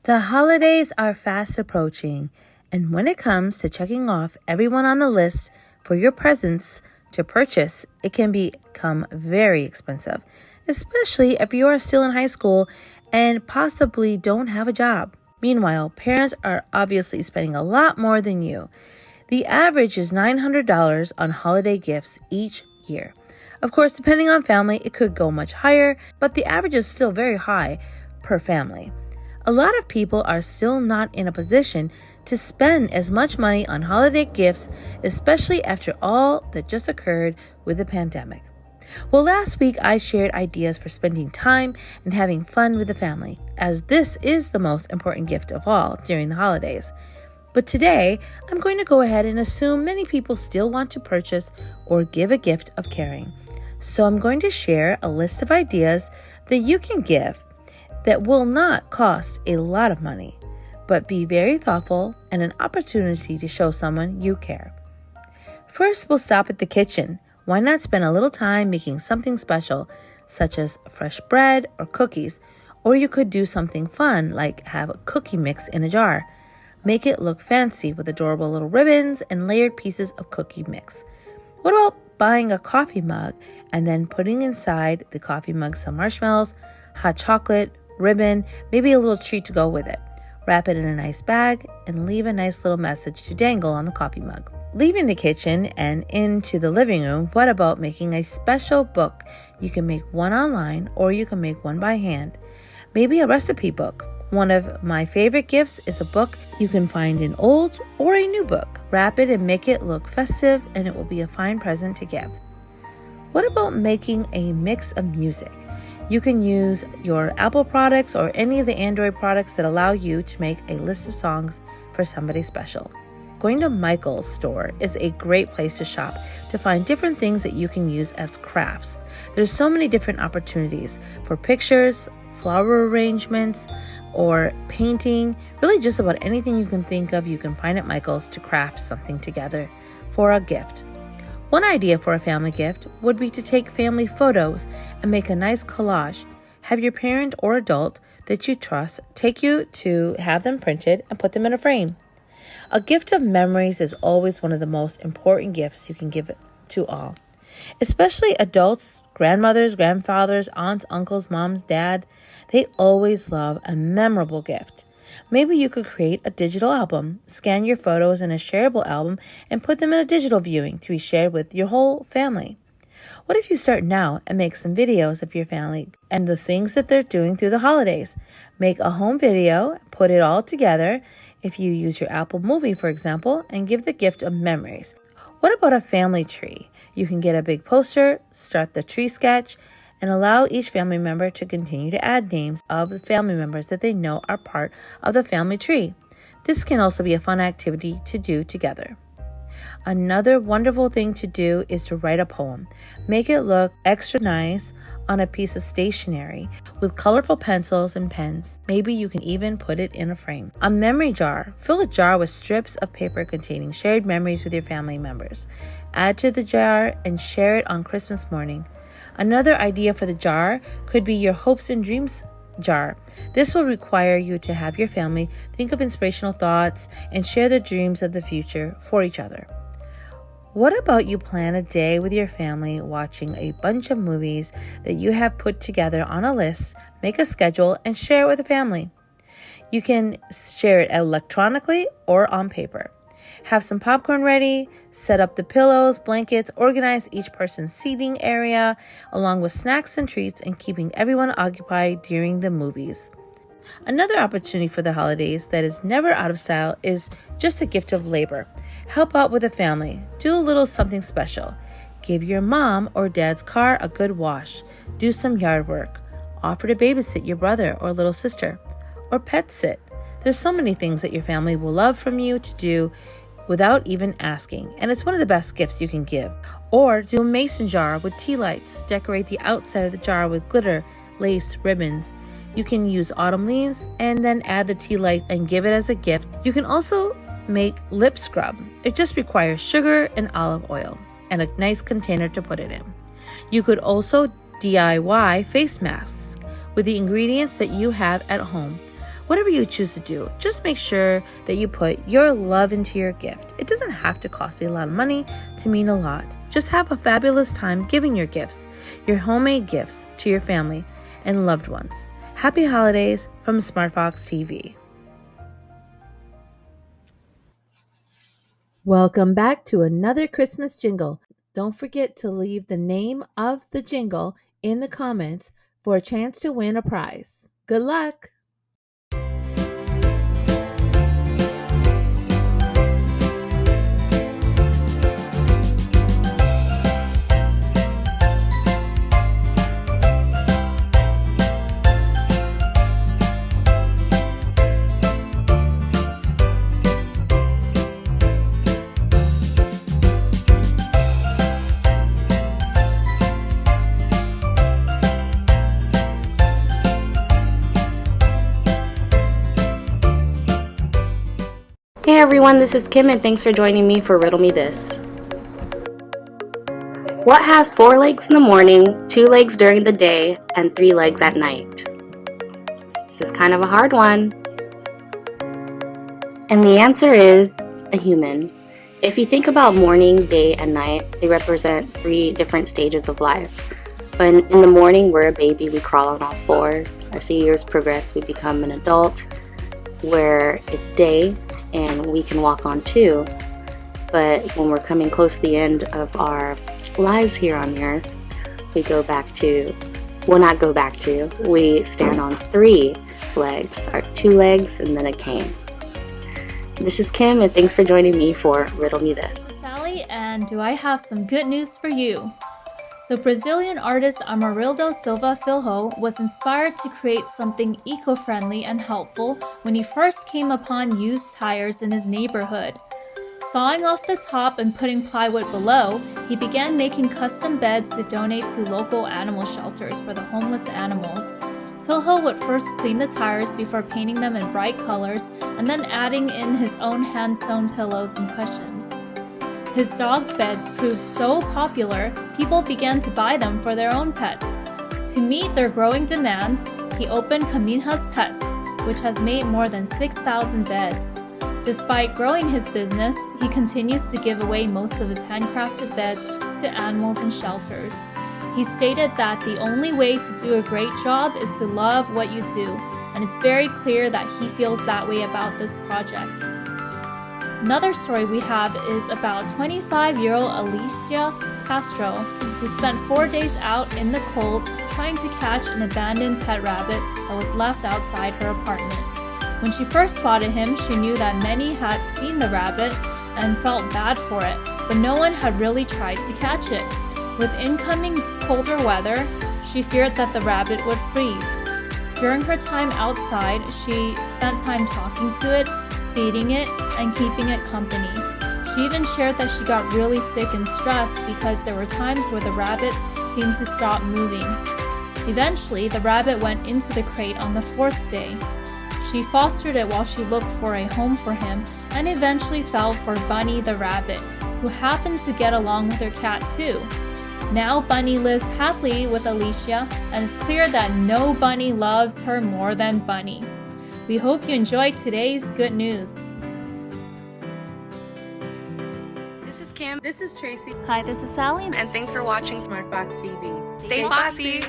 The holidays are fast approaching, and when it comes to checking off everyone on the list for your presents to purchase, it can become very expensive, especially if you are still in high school and possibly don't have a job. Meanwhile, parents are obviously spending a lot more than you. The average is $900 on holiday gifts each year. Of course, depending on family, it could go much higher, but the average is still very high per family. A lot of people are still not in a position to spend as much money on holiday gifts, especially after all that just occurred with the pandemic. Well, last week I shared ideas for spending time and having fun with the family, as this is the most important gift of all during the holidays. But today, I'm going to go ahead and assume many people still want to purchase or give a gift of caring. So I'm going to share a list of ideas that you can give that will not cost a lot of money, but be very thoughtful and an opportunity to show someone you care. First, we'll stop at the kitchen. Why not spend a little time making something special, such as fresh bread or cookies, or you could do something fun like have a cookie mix in a jar. Make it look fancy with adorable little ribbons and layered pieces of cookie mix. What about buying a coffee mug and then putting inside the coffee mug some marshmallows, hot chocolate, ribbon, maybe a little treat to go with it. Wrap it in a nice bag and leave a nice little message to dangle on the coffee mug. Leaving the kitchen and into the living room, what about making a special book? You can make one online or you can make one by hand. Maybe a recipe book. One of my favorite gifts is a book. You can find an old or a new book. Wrap it and make it look festive, and it will be a fine present to give. What about making a mix of music? You can use your Apple products or any of the Android products that allow you to make a list of songs for somebody special. Going to Michael's store is a great place to shop to find different things that you can use as crafts. There's so many different opportunities for pictures, flower arrangements, or painting. Really just about anything you can think of, you can find at Michael's to craft something together for a gift. One idea for a family gift would be to take family photos and make a nice collage. Have your parent or adult that you trust take you to have them printed and put them in a frame. A gift of memories is always one of the most important gifts you can give to all, especially adults, grandmothers, grandfathers, aunts, uncles, moms, dad. They always love a memorable gift. Maybe you could create a digital album, scan your photos in a shareable album, and put them in a digital viewing to be shared with your whole family. What if you start now and make some videos of your family and the things that they're doing through the holidays? Make a home video, put it all together, if you use your Apple Movie, for example, and give the gift of memories. What about a family tree? You can get a big poster, start the tree sketch, and allow each family member to continue to add names of the family members that they know are part of the family tree. This can also be a fun activity to do together. Another wonderful thing to do is to write a poem. Make it look extra nice on a piece of stationery with colorful pencils and pens. Maybe you can even put it in a frame. A memory jar. Fill a jar with strips of paper containing shared memories with your family members. Add to the jar and share it on Christmas morning. Another idea for the jar could be your hopes and dreams jar. This will require you to have your family think of inspirational thoughts and share their dreams of the future for each other. What about you plan a day with your family watching a bunch of movies that you have put together on a list, make a schedule, and share it with the family? You can share it electronically or on paper. Have some popcorn ready, set up the pillows, blankets, organize each person's seating area, along with snacks and treats, and keeping everyone occupied during the movies. Another opportunity for the holidays that is never out of style is just a gift of labor. Help out with the family. Do a little something special. Give your mom or dad's car a good wash. Do some yard work. Offer to babysit your brother or little sister. Or pet sit. There's so many things that your family will love from you to do without even asking, and it's one of the best gifts you can give. Or do a mason jar with tea lights. Decorate the outside of the jar with glitter, lace, ribbons. You can use autumn leaves and then add the tea light and give it as a gift. You can also make lip scrub. It just requires sugar and olive oil and a nice container to put it in. You could also DIY face masks with the ingredients that you have at home. Whatever you choose to do, just make sure that you put your love into your gift. It doesn't have to cost you a lot of money to mean a lot. Just have a fabulous time giving your gifts, your homemade gifts, to your family and loved ones. Happy holidays from SmartFoxTV. Welcome back to another Christmas jingle. Don't forget to leave the name of the jingle in the comments for a chance to win a prize. Good luck! Hey everyone, this is Kim and thanks for joining me for Riddle Me This. What has 4 legs in the morning, 2 legs during the day, and 3 legs at night? This is kind of a hard one. And the answer is a human. If you think about morning, day, and night, they represent 3 different stages of life. When in the morning, we're a baby, we crawl on all fours. As the years progress, we become an adult, where it's day, and we can walk on 2. But when we're coming close to the end of our lives here on earth, we stand on 3 legs, our 2 legs and then a cane. This is Kim and thanks for joining me for Riddle Me This. Sally, and do I have some good news for you? So Brazilian artist Amarildo Silva Filho was inspired to create something eco-friendly and helpful when he first came upon used tires in his neighborhood. Sawing off the top and putting plywood below, he began making custom beds to donate to local animal shelters for the homeless animals. Filho would first clean the tires before painting them in bright colors and then adding in his own hand-sewn pillows and cushions. His dog beds proved so popular, people began to buy them for their own pets. To meet their growing demands, he opened Caminha's Pets, which has made more than 6,000 beds. Despite growing his business, he continues to give away most of his handcrafted beds to animals in shelters. He stated that the only way to do a great job is to love what you do, and it's very clear that he feels that way about this project. Another story we have is about 25-year-old Alicia Castro, who spent 4 days out in the cold trying to catch an abandoned pet rabbit that was left outside her apartment. When she first spotted him, she knew that many had seen the rabbit and felt bad for it, but no one had really tried to catch it. With incoming colder weather, she feared that the rabbit would freeze. During her time outside, she spent time talking to it, feeding it, and keeping it company. She even shared that she got really sick and stressed because there were times where the rabbit seemed to stop moving. Eventually, the rabbit went into the crate on the 4th day. She fostered it while she looked for a home for him and eventually fell for Bunny the rabbit, who happened to get along with her cat too. Now Bunny lives happily with Alicia, and it's clear that no bunny loves her more than Bunny. We hope you enjoyed today's good news. This is Kim. This is Tracy, Hi, this is Sally. And thanks for watching SmartFoxTV. Stay Foxy.